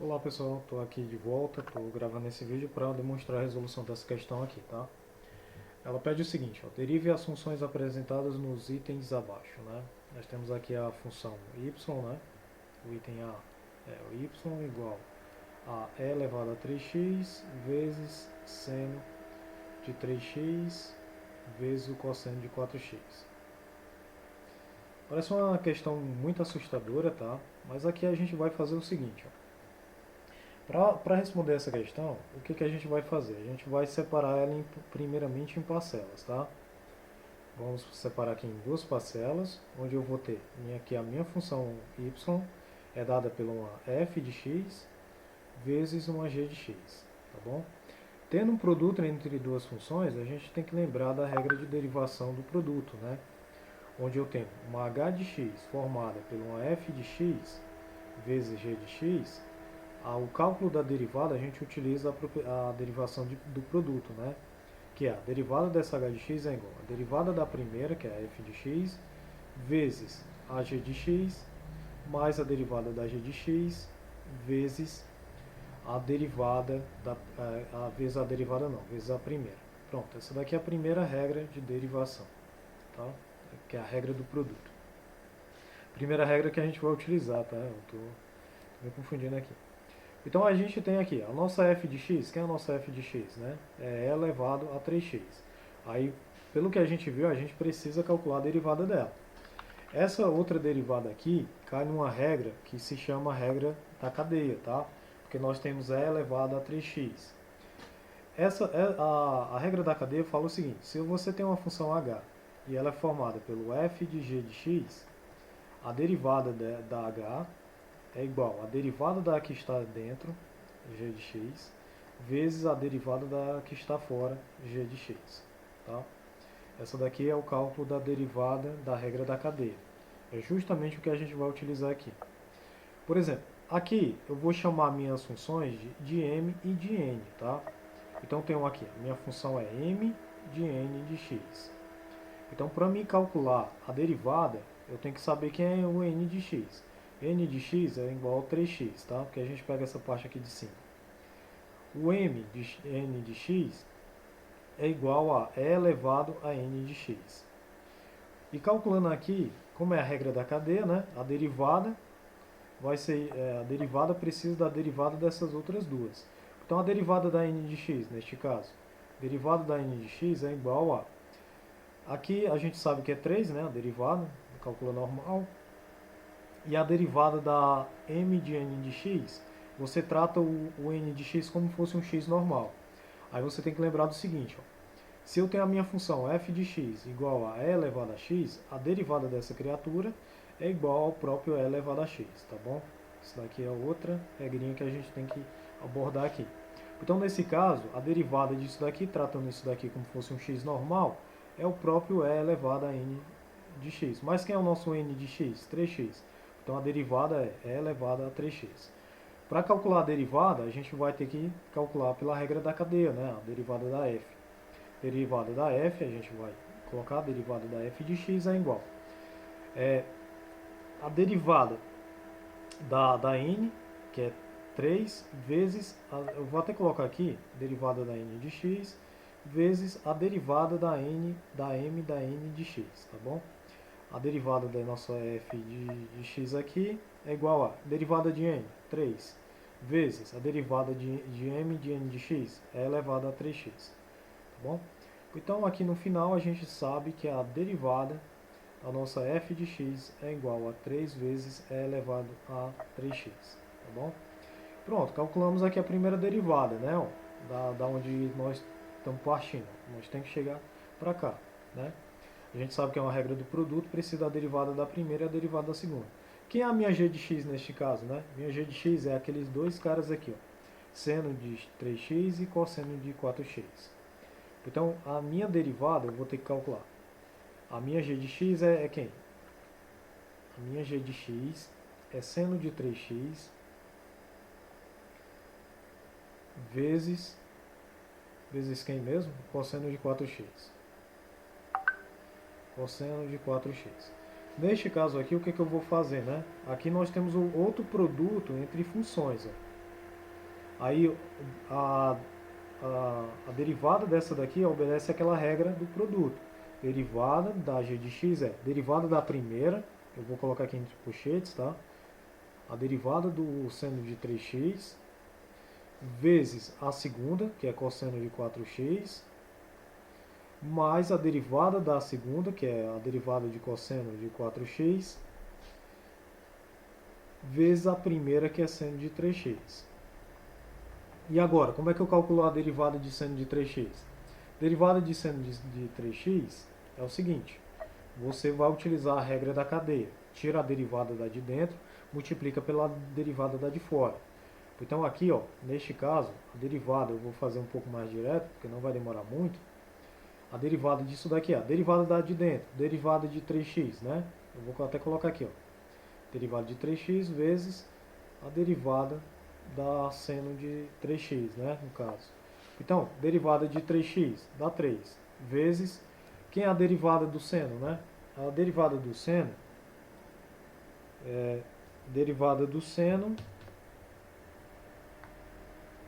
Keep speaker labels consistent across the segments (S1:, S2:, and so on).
S1: Olá pessoal, estou aqui de volta, estou gravando esse vídeo para demonstrar a resolução dessa questão aqui, tá? Ela pede o seguinte, ó, derive as funções apresentadas nos itens abaixo, né? Nós temos aqui a função y, né? O item A é o y igual a e elevado a 3x vezes seno de 3x vezes o cosseno de 4x. Parece uma questão muito assustadora, tá? Mas aqui a gente vai fazer o seguinte, ó. Para responder essa questão, o que a gente vai fazer? A gente vai separar ela primeiramente em parcelas, tá? Vamos separar aqui em duas parcelas, onde eu vou ter aqui a minha função y é dada pela uma f de x vezes uma g de x, tá bom? Tendo um produto entre duas funções, a gente tem que lembrar da regra de derivação do produto, né? Onde eu tenho uma h de x formada por uma f de x vezes g de x. O cálculo da derivada, a gente utiliza a derivação do produto, né? Que é a derivada dessa h de x é igual a derivada da primeira, que é a f de x, vezes a g de x, mais a derivada da g de x, vezes a derivada, vezes a derivada não, vezes a primeira. Pronto, essa daqui é a primeira regra de derivação, tá? Que é a regra do produto. Primeira regra que a gente vai utilizar, tá? Eu tô me confundindo aqui. Então a gente tem aqui a nossa f de x, que é a nossa f de x, né? É e elevado a 3x. Aí, pelo que a gente viu, a gente precisa calcular a derivada dela. Essa outra derivada aqui cai numa regra que se chama regra da cadeia, tá? Porque nós temos e elevado a 3x. A regra da cadeia fala o seguinte, se você tem uma função h e ela é formada pelo f de g de x, a derivada da h é igual a derivada da que está dentro, g de x, vezes a derivada da que está fora, g de x. Tá? Essa daqui é o cálculo da derivada da regra da cadeia. É justamente o que a gente vai utilizar aqui. Por exemplo, aqui eu vou chamar minhas funções de m e de n. Tá? Então tenho aqui, a minha função é m de n de x. Então para mim calcular a derivada, eu tenho que saber quem é o n de x. N de x é igual a 3x, tá? Porque a gente pega essa parte aqui de cima. O m de n de x é igual a e elevado a n de x. E calculando aqui, como é a regra da cadeia, né? A derivada vai ser, a derivada precisa da derivada dessas outras duas. Então a derivada da n de x, neste caso, a derivada da n de x é igual a... Aqui a gente sabe que é 3, né? A derivada, calcula normal. E a derivada da m de n de x, você trata o n de x como se fosse um x normal. Aí você tem que lembrar do seguinte, ó. Se eu tenho a minha função f de x igual a e elevado a x, a derivada dessa criatura é igual ao próprio e elevado a x, tá bom? Isso daqui é outra regrinha que a gente tem que abordar aqui. Então, nesse caso, a derivada disso daqui, tratando isso daqui como se fosse um x normal, é o próprio e elevado a n de x. Mas quem é o nosso n de x? 3x. Então a derivada é e elevado a 3x. Para calcular a derivada, a gente vai ter que calcular pela regra da cadeia, né? A derivada da f. Derivada da f, a gente vai colocar a derivada da f de x é igual. A derivada da n, que é 3, vezes, eu vou até colocar aqui, derivada da n de x, vezes a derivada da m da n de x, tá bom? A derivada da nossa f de x aqui é igual a derivada de n, 3, vezes a derivada de m de n de x é elevado a 3x. Tá bom? Então aqui no final a gente sabe que a derivada da nossa f de x é igual a 3 vezes e elevado a 3x. Tá bom? Pronto, calculamos aqui a primeira derivada, né? Ó, da onde nós estamos partindo. Nós temos que chegar para cá, né? A gente sabe que é uma regra do produto, precisa da derivada da primeira e a derivada da segunda. Quem é a minha g de x neste caso, né? Minha g de x é aqueles dois caras aqui, ó. Seno de 3x e cosseno de 4x. Então, a minha derivada eu vou ter que calcular. A minha g de x é quem? A minha g de x é seno de 3x vezes quem mesmo? Cosseno de 4x. Cosseno de 4x. Neste caso aqui, o que eu vou fazer, né? Aqui nós temos o outro produto entre funções. Ó. Aí a, a derivada dessa daqui obedece àquela regra do produto. Derivada da g de x é derivada da primeira, eu vou colocar aqui entre colchetes, tá? A derivada do seno de 3x vezes a segunda, que é cosseno de 4x, mais a derivada da segunda, que é a derivada de cosseno de 4x, vezes a primeira, que é seno de 3x. E agora, como é que eu calculo a derivada de seno de 3x? Derivada de seno de 3x é o seguinte: você vai utilizar a regra da cadeia. Tira a derivada da de dentro, multiplica pela derivada da de fora. Então aqui, ó, neste caso, a derivada eu vou fazer um pouco mais direto, porque não vai demorar muito. A derivada disso daqui, a derivada da de dentro, derivada de 3x, né? Eu vou até colocar aqui, ó. Derivada de 3x vezes a derivada da seno de 3x, né, no caso. Então, derivada de 3x dá 3, vezes, quem é a derivada do seno, né? A derivada do seno é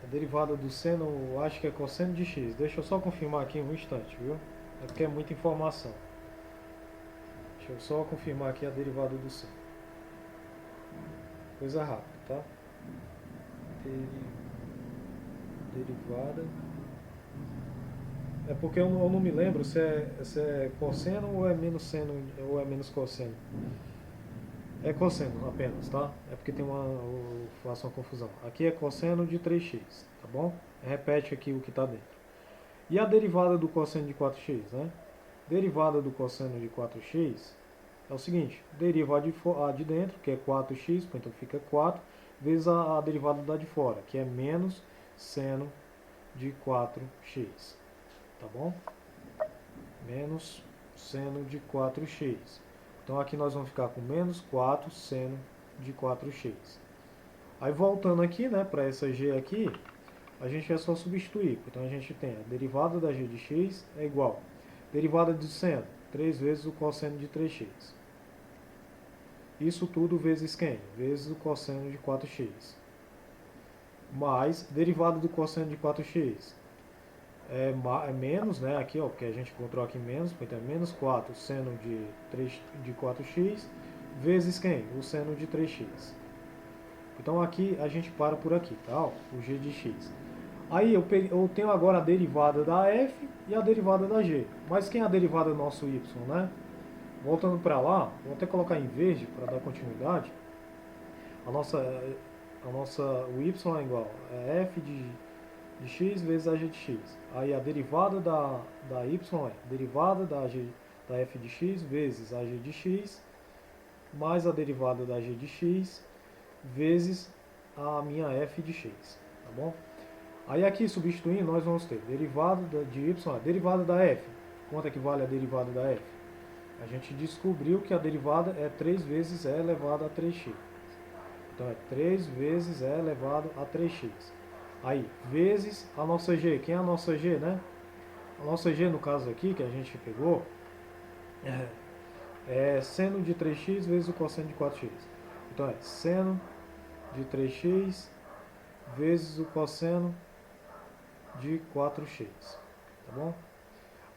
S1: a derivada do seno, eu acho que é cosseno de x. Deixa eu só confirmar aqui um instante, viu? É porque é muita informação. Deixa eu só confirmar aqui a derivada do seno. Coisa rápida, tá? Derivada. É porque eu não me lembro se é cosseno ou é menos seno ou é menos cosseno. É cosseno apenas, tá? É porque eu faço uma confusão. Aqui é cosseno de 3x, tá bom? Repete aqui o que está dentro. E a derivada do cosseno de 4x, né? Derivada do cosseno de 4x é o seguinte: deriva a de dentro, que é 4x, então fica 4, vezes a derivada da de fora, que é menos seno de 4x, tá bom? Menos seno de 4x. Então aqui nós vamos ficar com menos 4 seno de 4x. Aí voltando aqui, né, para essa g aqui, a gente é só substituir. Então a gente tem a derivada da g de x é igual derivada de seno, 3 vezes o cosseno de 3x. Isso tudo vezes quem? Vezes o cosseno de 4x. Mais derivada do cosseno de 4x. É menos, né, aqui, ó, porque a gente encontrou aqui menos, então é menos 4 seno de 4x, vezes quem? O seno de 3x. Então aqui a gente para por aqui, tá? Ó, o g de x. Aí eu tenho agora a derivada da f e a derivada da g. Mas quem é a derivada do nosso y, né? Voltando para lá, vou até colocar em verde para dar continuidade. O y é igual a f de x vezes a g de x. Aí a derivada da y é derivada da f de x vezes a g de x, mais a derivada da g de x, vezes a minha f de x, tá bom? Aí aqui, substituindo, nós vamos ter derivada de y, derivada da f. Quanto é que vale a derivada da f? A gente descobriu que a derivada é 3 vezes e elevado a 3x. Então é 3 vezes e elevado a 3x. Aí, vezes a nossa g. Quem é a nossa g, né? A nossa g, no caso aqui, que a gente pegou, é seno de 3x vezes o cosseno de 4x. Então é seno de 3x vezes o cosseno de 4x. Tá bom?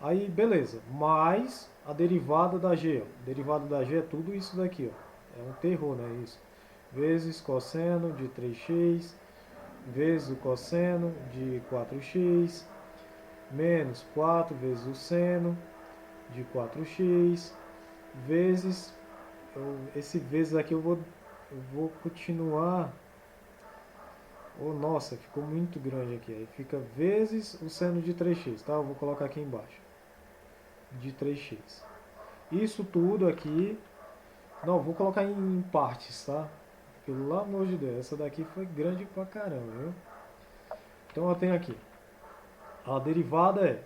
S1: Aí, beleza. Mais a derivada da g. Ó. Derivada da g é tudo isso daqui. Ó. É um terror, né? Isso. Vezes cosseno de 3x vezes o cosseno de 4x, menos 4 vezes o seno de 4x, vezes, esse vezes aqui eu vou continuar, nossa, ficou muito grande aqui, aí fica vezes o seno de 3x, tá? Eu vou colocar aqui embaixo, de 3x. Isso tudo aqui, não, vou colocar em partes, tá? Pelo amor de Deus, essa daqui foi grande pra caramba, viu? Então eu tenho aqui, a derivada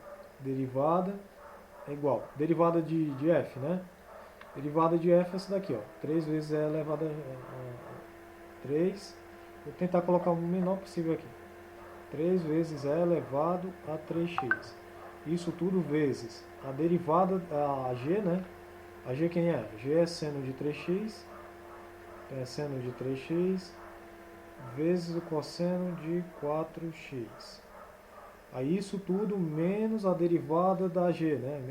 S1: é igual, derivada de f, né? Derivada de f é essa daqui, ó, 3 vezes e elevado a 3, vou tentar colocar o menor possível aqui, 3 vezes e elevado a 3x. Isso tudo vezes a derivada, a g, né? A g quem é? G é seno de 3x, então é seno de 3x vezes o cosseno de 4x. Aí isso tudo menos a derivada da g, né?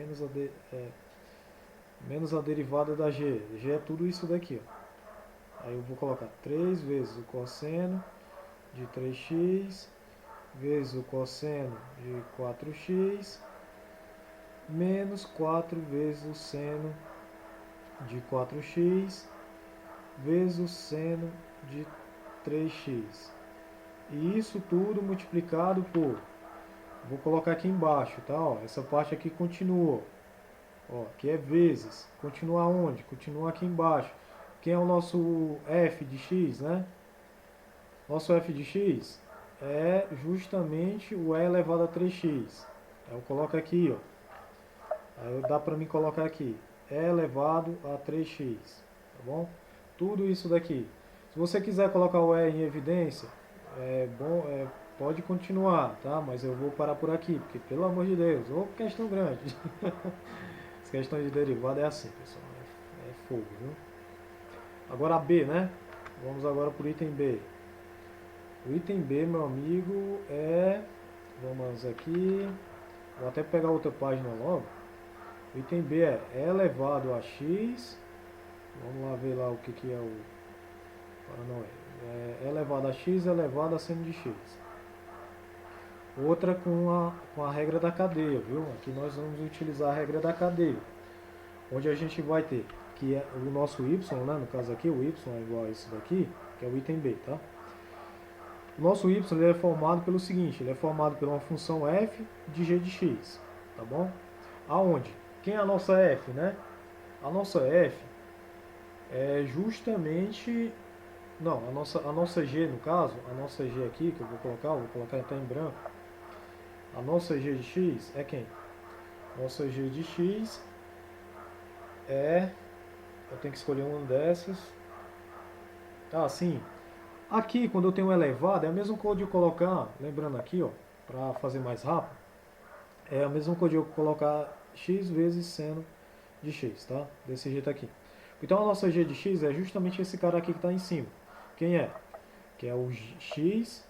S1: Menos a derivada da g. G é tudo isso daqui, ó. Aí eu vou colocar 3 vezes o cosseno de 3x vezes o cosseno de 4x menos 4 vezes o seno de 4x vezes o seno de 3x. E isso tudo multiplicado por... Vou colocar aqui embaixo, tá? Ó, essa parte aqui continua. Ó, aqui é vezes. Continua onde? Continua aqui embaixo. Quem é o nosso f de x, né? Nosso f de x é justamente o e elevado a 3x. Aí eu coloco aqui, ó. Aí dá para mim colocar aqui. E elevado a 3x. Tá bom? Tudo isso daqui. Se você quiser colocar o e em evidência, pode continuar, tá? Mas eu vou parar por aqui, porque pelo amor de Deus, ô questão grande. Essa questão de derivada é assim, pessoal. É fogo, viu? Agora a B, né? Vamos agora para o item B. O item B, meu amigo, é... Vamos aqui... Vou até pegar outra página logo. O item B é E elevado a x. Vamos lá ver lá o que é o... Não é. É elevado a x elevado a seno de x. Outra com a regra da cadeia, viu? Aqui nós vamos utilizar a regra da cadeia. Onde a gente vai ter que é o nosso y, né? No caso aqui, o y é igual a isso daqui, que é o item B, tá? O nosso y ele é formado pelo seguinte, ele é formado por uma função f de g de x, tá bom? Aonde? Quem é a nossa f, né? A nossa f é justamente... Não, a nossa g, no caso, a nossa g aqui, que eu vou colocar até em branco. A nossa g de x é quem? Nossa g de x é... Eu tenho que escolher uma dessas. Ah, sim. Aqui, quando eu tenho um elevado, é a mesma coisa de eu colocar, lembrando aqui, ó, para fazer mais rápido, é a mesma coisa de eu colocar x vezes seno de x, tá? Desse jeito aqui. Então a nossa g de x é justamente esse cara aqui que está em cima. Quem é? Que é o x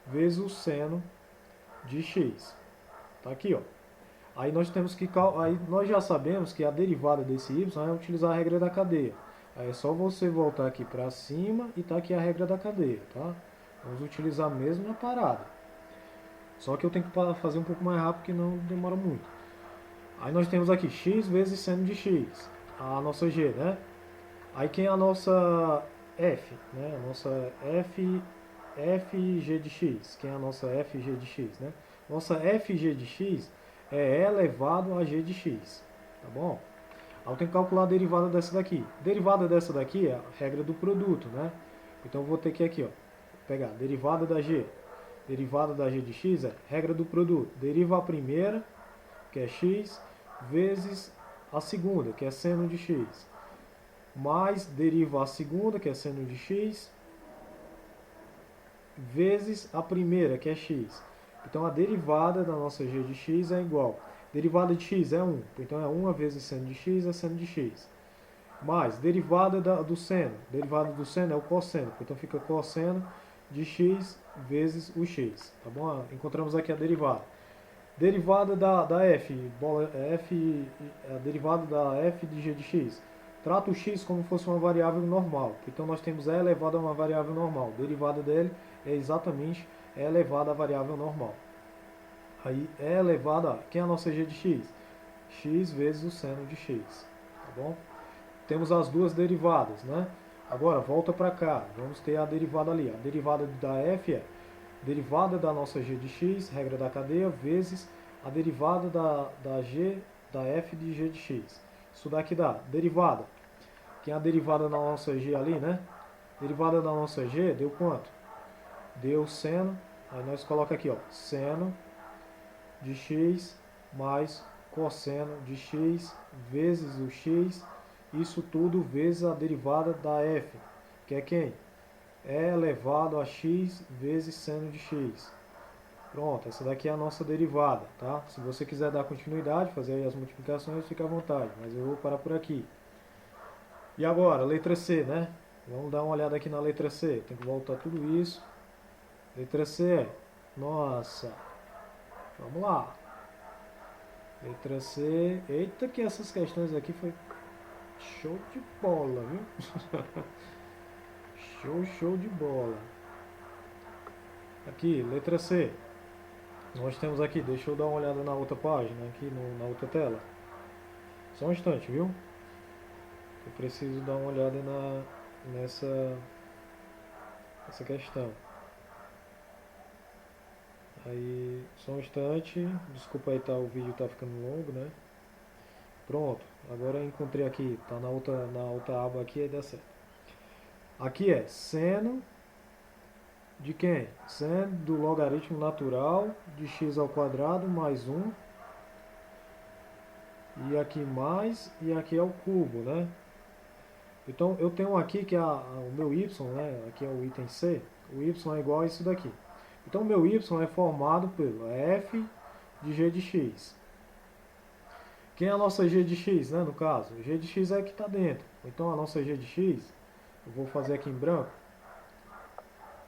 S1: vezes o seno de x. Tá aqui, ó. Aí nós temos que aí nós já sabemos que a derivada desse y é utilizar a regra da cadeia. Aí é só você voltar aqui para cima e tá aqui a regra da cadeia, tá? Vamos utilizar mesmo na parada. Só que eu tenho que fazer um pouco mais rápido, que não demora muito. Aí nós temos aqui x vezes seno de x, a nossa g, né? Aí quem é a nossa f, né? A nossa fg de x. Quem é a nossa fg de x, né? Nossa fg de x é elevado a g de x, tá bom? Aí eu tenho que calcular a derivada dessa daqui. Derivada dessa daqui é a regra do produto, né? Então eu vou ter que aqui, ó, pegar derivada da g. Derivada da g de x é regra do produto. Deriva a primeira, que é x, vezes a segunda, que é seno de x. Mais deriva a segunda, que é seno de x, vezes a primeira, que é x. Então a derivada da nossa g de x é igual. Derivada de x é 1, então é 1 vezes seno de x é seno de x. Mais derivada do seno. Derivada do seno é o cosseno, então fica cosseno de x vezes o x. Tá bom? Encontramos aqui a derivada. Derivada da f, a derivada da f de g de x. Trata o x como se fosse uma variável normal. Então nós temos e elevado a uma variável normal. Derivada dele é exatamente e elevado a variável normal. Aí e elevado a... Quem é a nossa g de x? X vezes o seno de x. Tá bom? Temos as duas derivadas, né? Agora, volta para cá. Vamos ter a derivada ali. A derivada da f é derivada da nossa g de x, regra da cadeia, vezes a derivada da f de g de x. Isso daqui dá derivada. Que é a derivada da nossa g ali, né? Derivada da nossa g deu quanto? Deu seno. Aí nós coloca aqui, ó, seno de x mais cosseno de x vezes o x. Isso tudo vezes a derivada da f, que é quem? É elevado a x vezes seno de x. Pronto, essa daqui é a nossa derivada, tá? Se você quiser dar continuidade, fazer aí as multiplicações, fica à vontade, mas eu vou parar por aqui. E agora, letra C, né? Vamos dar uma olhada aqui na letra C. Tem que voltar tudo isso. Letra C. Nossa. Vamos lá. Letra C. Eita, que essas questões aqui foi show de bola, viu? Show de bola. Aqui, letra C. Nós temos aqui, deixa eu dar uma olhada na outra página, aqui na outra tela. Só um instante, viu? Eu preciso dar uma olhada nessa questão. Aí, só um instante. Desculpa aí, o vídeo tá ficando longo, né? Pronto, agora eu encontrei aqui, tá na outra aba aqui, aí dá certo. Aqui é seno de quem? Seno do logaritmo natural de x ao quadrado mais 1. E aqui mais, e aqui é o cubo, né? Então eu tenho aqui que o meu y, né? Aqui é o item C. O y é igual a isso daqui. Então o meu y é formado pelo f de g de x. Quem é a nossa g de x, né, no caso? G de x é que está dentro. Então a nossa g de x, eu vou fazer aqui em branco.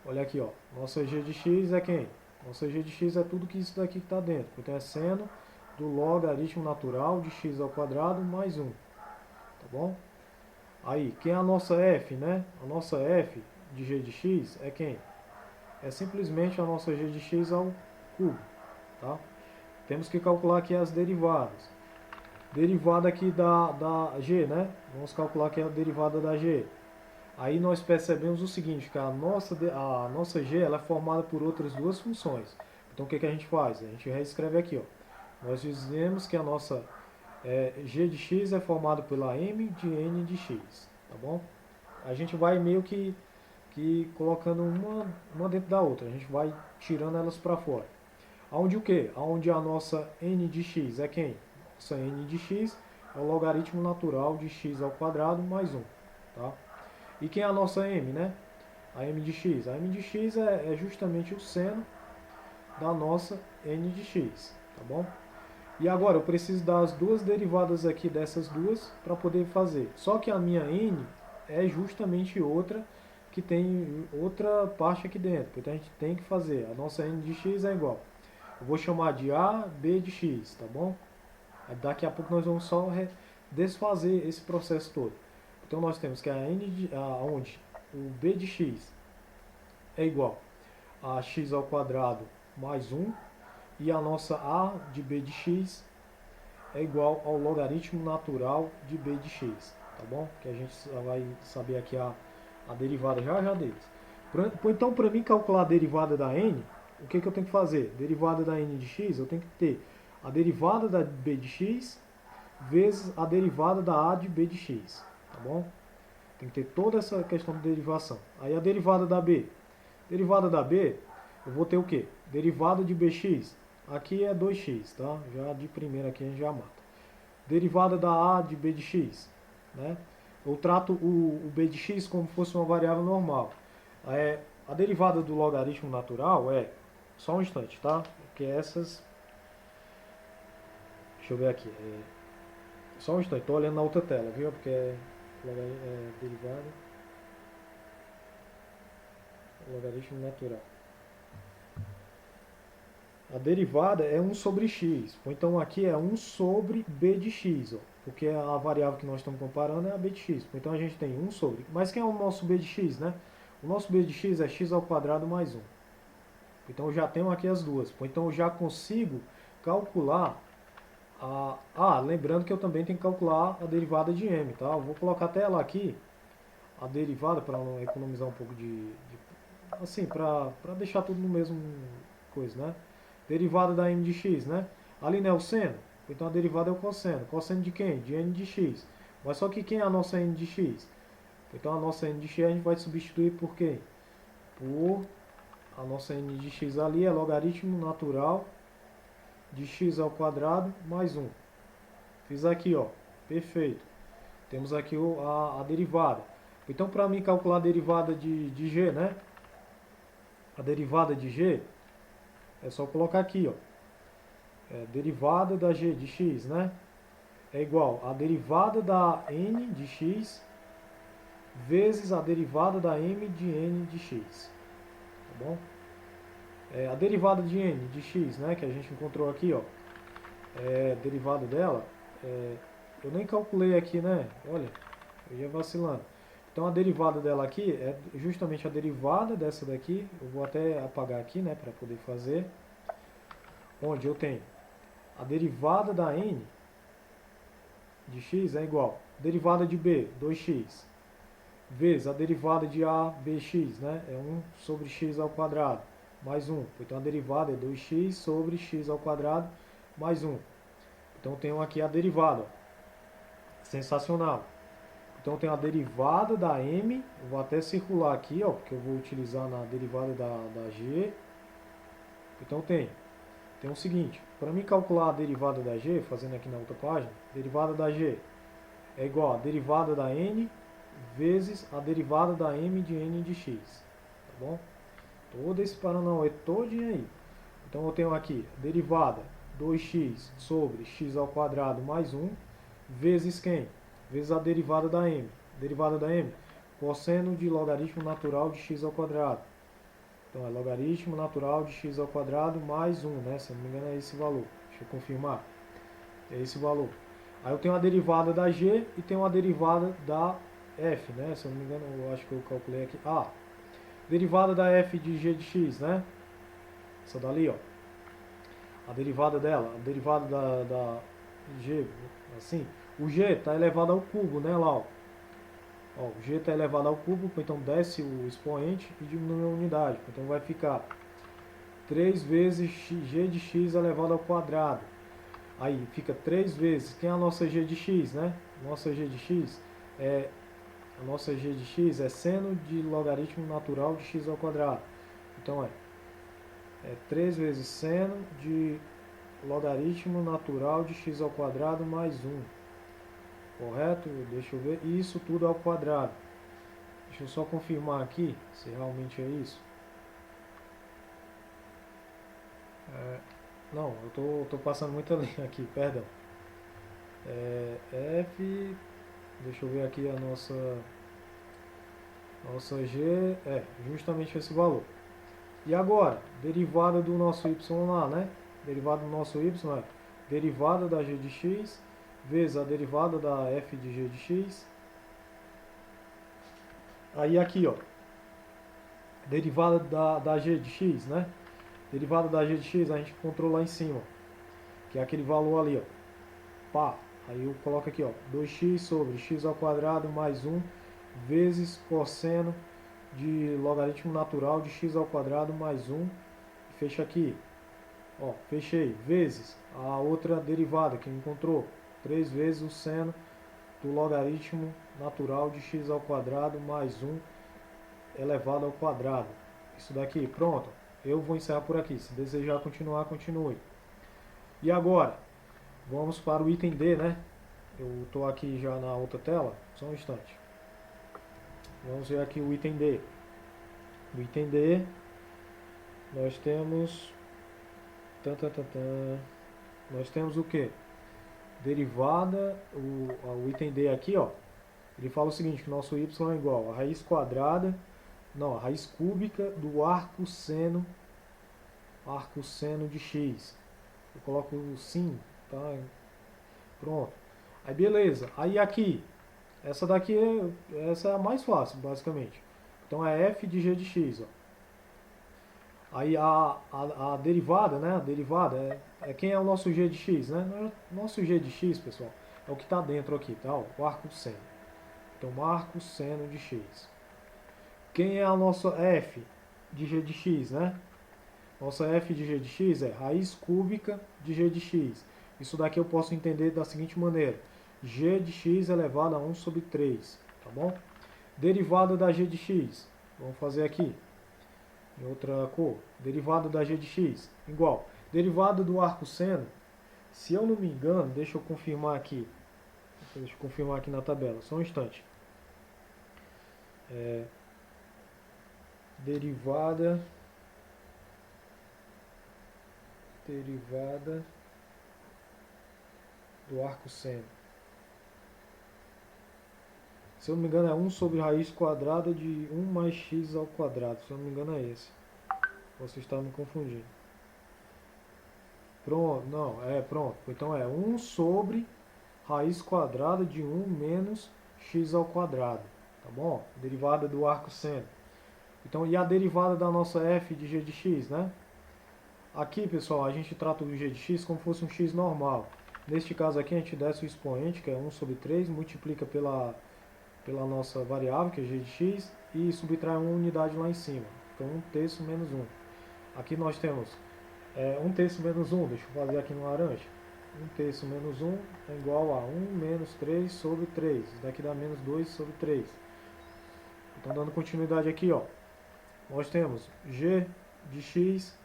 S1: Olha aqui, ó. Nossa g de x é quem? Nossa g de x é tudo que isso daqui que está dentro. Então é seno do logaritmo natural de x ao quadrado mais 1. Tá bom? Aí, quem é a nossa f, né? A nossa f de g de x é quem? É simplesmente a nossa g de x ao cubo. Tá? Temos que calcular aqui as derivadas. Derivada aqui da g, né? Vamos calcular aqui a derivada da g. Aí nós percebemos o seguinte, que a nossa g ela é formada por outras duas funções. Então o que a gente faz? A gente reescreve aqui, ó. Nós dizemos que a nossa g de x é formada pela m de n de x, tá bom? A gente vai meio que colocando uma dentro da outra, a gente vai tirando elas para fora. Aonde o quê? Aonde a nossa n de x é quem? Nossa n de x é o logaritmo natural de x ao quadrado mais 1, tá? E quem é a nossa m, né? A m de x. A m de x é justamente o seno da nossa n de x, tá bom? E agora eu preciso das duas derivadas aqui dessas duas para poder fazer. Só que a minha n é justamente outra que tem outra parte aqui dentro. Então a gente tem que fazer. A nossa n de x é igual. Eu vou chamar de a b de x, tá bom? Aí daqui a pouco nós vamos só desfazer esse processo todo. Então nós temos que onde o b de x é igual a x ao quadrado mais 1 e a nossa a de b de x é igual ao logaritmo natural de b de x, tá bom? Que a gente vai saber aqui a derivada já deles. Então, para mim calcular a derivada da n, o que eu tenho que fazer? Derivada da n de x, eu tenho que ter a derivada da b de x vezes a derivada da a de b de x, tá bom? Tem que ter toda essa questão de derivação. Aí a derivada da b. Derivada da b, eu vou ter o quê? Derivada de bx. Aqui é 2x, tá? Já de primeira aqui a gente já mata. Derivada da a de b de x, né? Eu trato o b de x como se fosse uma variável normal. A derivada do logaritmo natural é... Só um instante, tá? Porque essas... Deixa eu ver aqui. Só um instante, tô olhando na outra tela, viu? Porque derivada... Logaritmo natural. A derivada é 1 sobre x. Então aqui é 1 sobre b de x, ó, porque a variável que nós estamos comparando é a b de x. Então a gente tem 1 sobre... Mas quem é o nosso b de x, né? O nosso b de x é x ao quadrado mais 1. Então eu já tenho aqui as duas. Então eu já consigo calcular lembrando que eu também tenho que calcular a derivada de m, tá? Eu vou colocar até ela aqui, a derivada, para economizar um pouco assim, para deixar tudo no mesmo coisa, né? Derivada da m de x, né? Ali não é o seno, então a derivada é o cosseno. Cosseno de quem? De n de x. Mas só que quem é a nossa n de x? Então a nossa n de x a gente vai substituir por quem? Por a nossa n de x ali é logaritmo natural de x ao quadrado mais 1. Fiz aqui, ó. Perfeito. Temos aqui a derivada. Então para mim calcular a derivada de g, né? A derivada de g é só colocar aqui, ó. Derivada da g de x, né? É igual a derivada da n de x vezes a derivada da m de n de x. Tá bom? A derivada de n de x, né, que a gente encontrou aqui, ó, derivada dela, eu nem calculei aqui, né? Olha, eu ia vacilando. Então a derivada dela aqui é justamente a derivada dessa daqui. Eu vou até apagar aqui, né, para poder fazer. Onde eu tenho a derivada da n de x é igual a derivada de b, 2x, vezes a derivada de a, bx, né, é 1 sobre x ao quadrado, mais 1. Então a derivada é 2x sobre x ao quadrado, mais 1. Então eu tenho aqui a derivada. Sensacional. Então eu tenho a derivada da m, eu vou até circular aqui, ó, porque eu vou utilizar na derivada da g. Então tem o seguinte, para mim calcular a derivada da g, fazendo aqui na outra página, derivada da g é igual a derivada da n vezes a derivada da m de n de x. Tá bom? Todo esse paranauê todinho aí. Então eu tenho aqui a derivada 2x sobre x ao quadrado mais 1 vezes quem? Vezes a derivada da m. Derivada da m, cosseno de logaritmo natural de x ao quadrado. Então é logaritmo natural de x ao quadrado mais 1, né? Se não me engano é esse valor. Deixa eu confirmar. É esse valor. Aí eu tenho a derivada da g e tenho a derivada da f, né? Se eu não me engano, eu acho que eu calculei aqui. Derivada da f de g de x, né? Essa dali, ó. A derivada dela, a derivada da g, assim. O g está elevado ao cubo, né, lá, ó. O g está elevado ao cubo, então desce o expoente e diminui a unidade. Então vai ficar 3 vezes g de x elevado ao quadrado. Aí fica 3 vezes, quem é a nossa g de x, né? Nossa g de x é, a nossa g de x é seno de logaritmo natural de x ao quadrado. Então é 3 vezes seno de logaritmo natural de x ao quadrado mais 1. Correto? Deixa eu ver. Isso tudo ao quadrado. Deixa eu só confirmar aqui se realmente é isso. Não, eu tô passando muita linha aqui, perdão. F, deixa eu ver aqui a nossa G, justamente esse valor. E agora, derivada do nosso y lá, né? Derivada do nosso y é derivada da g de x vezes a derivada da f de g de x. Aí aqui, ó, derivada da g de x, né? Derivada da g de x a gente encontrou lá em cima, que é aquele valor ali, ó. Pá, aí eu coloco aqui, ó, 2x sobre x ao quadrado mais 1 vezes cosseno de logaritmo natural de x ao quadrado mais 1. Fecha aqui. Ó, fechei. Vezes a outra derivada que encontrou. 3 vezes o seno do logaritmo natural de x ao quadrado mais 1 elevado ao quadrado. Isso daqui, pronto. Eu vou encerrar por aqui. Se desejar continuar, continue. E agora, vamos para o item D, né? Eu estou aqui já na outra tela. Só um instante. Vamos ver aqui o item D. O item D, nós temos... Nós temos o que? Derivada, o item D aqui, ó. Ele fala o seguinte, que nosso y é igual a raiz quadrada, não, a raiz cúbica do arco seno de x. Eu coloco o sim, tá? Pronto. Aí beleza. Aí aqui, essa daqui essa é a mais fácil, basicamente. Então é f de g de x, ó. Aí a derivada, né? A derivada é quem é o nosso g de x, né? Nosso g de x, pessoal, é o que está dentro aqui, tá? Ó, o arco seno. Então, arco seno de x. Quem é a nossa f de g de x, né? Nossa f de g de x é raiz cúbica de g de x. Isso daqui eu posso entender da seguinte maneira. G de x elevado a 1 sobre 3, tá bom? Derivada da g de x. Vamos fazer aqui em outra cor. Derivada da g de x igual. Derivada do arco seno, se eu não me engano, deixa eu confirmar aqui. Deixa eu confirmar aqui na tabela, só um instante. Derivada do arco seno. Se eu não me engano é 1 sobre raiz quadrada de 1 mais x ao quadrado. Se eu não me engano é esse. Você está me confundindo. Pronto, não, pronto. Então é 1 sobre raiz quadrada de 1 menos x ao quadrado. Tá bom? Derivada do arco seno. Então, e a derivada da nossa f de g de x, né? Aqui, pessoal, a gente trata o g de x como se fosse um x normal. Neste caso aqui, a gente desce o expoente, que é 1 sobre 3, multiplica pela nossa variável, que é g de x, e subtrai uma unidade lá em cima. Então, 1 terço menos 1. Aqui nós temos 1 terço menos 1, deixa eu fazer aqui no laranja. 1 terço menos 1 é igual a 1 menos 3 sobre 3. Isso daqui dá menos 2 sobre 3. Então, dando continuidade aqui, ó, nós temos g de x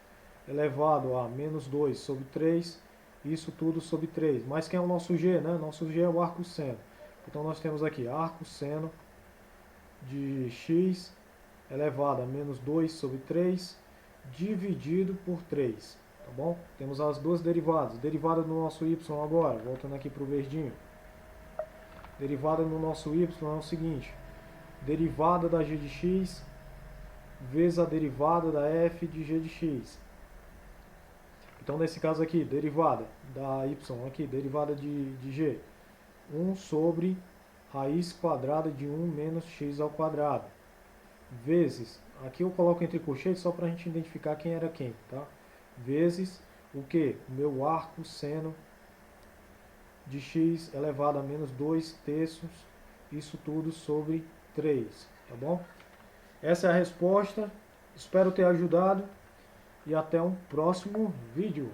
S1: elevado a menos 2 sobre 3, isso tudo sobre 3. Mas quem é o nosso g, né? Nosso g é o arco seno. Então nós temos aqui arco seno de x elevado a menos 2 sobre 3 dividido por 3. Tá bom? Temos as duas derivadas. Derivada do nosso y agora, voltando aqui para o verdinho. Derivada no nosso y é o seguinte: derivada da g de x vezes a derivada da f de g de x. Então, nesse caso aqui, derivada da y aqui, derivada de g, 1 sobre raiz quadrada de 1 menos x ao quadrado, vezes, aqui eu coloco entre colchetes só para a gente identificar quem era quem, tá? Vezes o que? O meu arco seno de x elevado a menos 2 terços, isso tudo sobre 3, tá bom? Essa é a resposta, espero ter ajudado. E até um próximo vídeo.